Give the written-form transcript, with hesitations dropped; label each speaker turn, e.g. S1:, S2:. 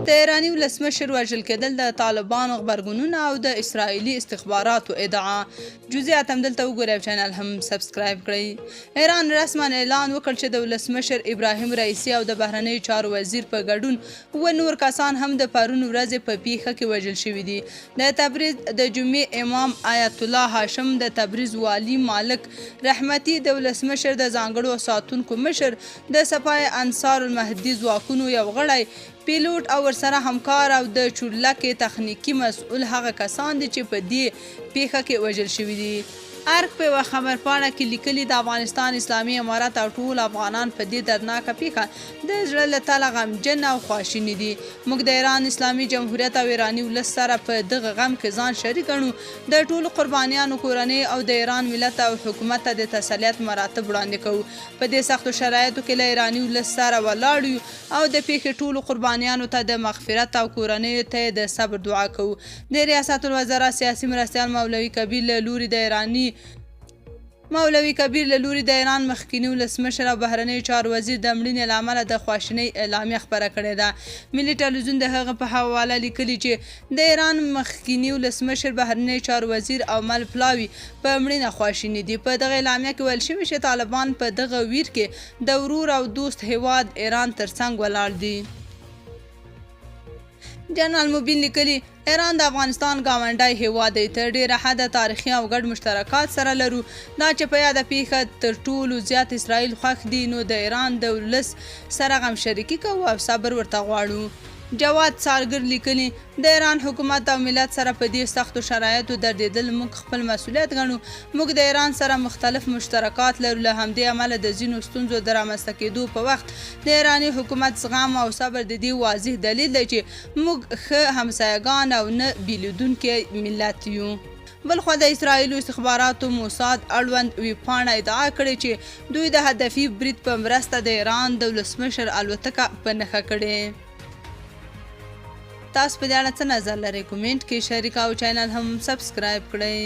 S1: د ایراني ولسمشر وژل کېدل د طالبانو غبرګونونه او د اسرائیلي استخباراتو ادعا. جزئیات همدلته وګورئ او چینل هم سبسکرایب کړئ. ایران رسما اعلان وکړ چې د ولسمشر ابراهیم رئیسي او د بهرنیو چارو وزیر په ګډون اووه نور کسان هم د پرون ورځې په پیښه کې وژل شوي دي. د تبریز د جمعې امام آیت الله هاشم، د تبریز والي مالک رحمتي، د ولسمشر د ځانګړو ساتونکو مشر، د سپاه انصار المهدي ځواکونو یو غړی پیلوټ او ورسره همکار او د چورلکې تخنیکي مسؤل هغه کسان دي چې په دې پیښه کې وژل شوي دي. ارګ په یوه خبرپاڼه کې لیکلي د افغانستان اسلامي امارت او ټول افغانان په دې دردناکه پیښه د زړه له تله غمجن او خواشیني دي. موږ د ایران اسلامي جمهوریت او ایراني ولس سره په دغه غم کې ځان شریک ګڼو. د ټولو قربانیانو کورنۍ او د ایران ملت او حکومت ته د تسلیت مراتب وړاندې کوو. په دې سختو شرایطو کې له ایراني ولس سره ولاړ یو او د پیښې ټولو قربانیانو ته د مغفرت او کورنیو ته د صبر دعا کوو. د ریاست الوزرا سیاسي مرستیال مولوي کبیر له لوري د ایران مخکینی ولسمشر او بهرنیو چارو وزیر د مړینې له امله د خواشینۍ اعلامیه خپره کړې ده. ملي ټلویزیون د هغه په حواله لیکلي چې د ایران مخکینی ولسمشر، بهرنیو چارو وزیر او مل پلاوي په مړینه خواشیني دي. په دغه اعلامیه کې ویل شوي چې طالبان په دغه ویر کې د ورور او دوست هیواد ایران ترڅنګ ولاړ دي. جنرال موبین لیکلي ایران د افغانستان ګاونډی هیواد دی. تر ډیره حده تاریخي او ګډ مشترکات سره لرو. دا چې په یاده پیښه تر ټولو زیات اسرائیل خوښ دي، نو د ایران د ولس سره غم شریکي کوو او صبر ورته غواړو. جواد سارګر لیکلي د ایران حکومت او ملت سره په دې سختو شرایطو دردېدل موږ خپل مسؤلیت ګڼو. موږ د ایران سره مختلف مشترکات لرو. له همدې امله د ځینو ستونزو د رامنځته کېدو په وخت د ایراني حکومت زغم او صبر د دې واضح دلیل دی چې موږ ښه همسایګان او نه بیلیدونکي ملت یو. بلخوا د اسرائیلو استخباراتو موساد اړوند ویبپاڼه ادعا کړې چې دوی د هدفي برید په مرسته د ایران د ولسمشر الوتکه په نښه کړې. تاسو په دې اړه څه نظر لرئ؟ کومنټ کې شریک او چینل هم سبسکرایب کړئ.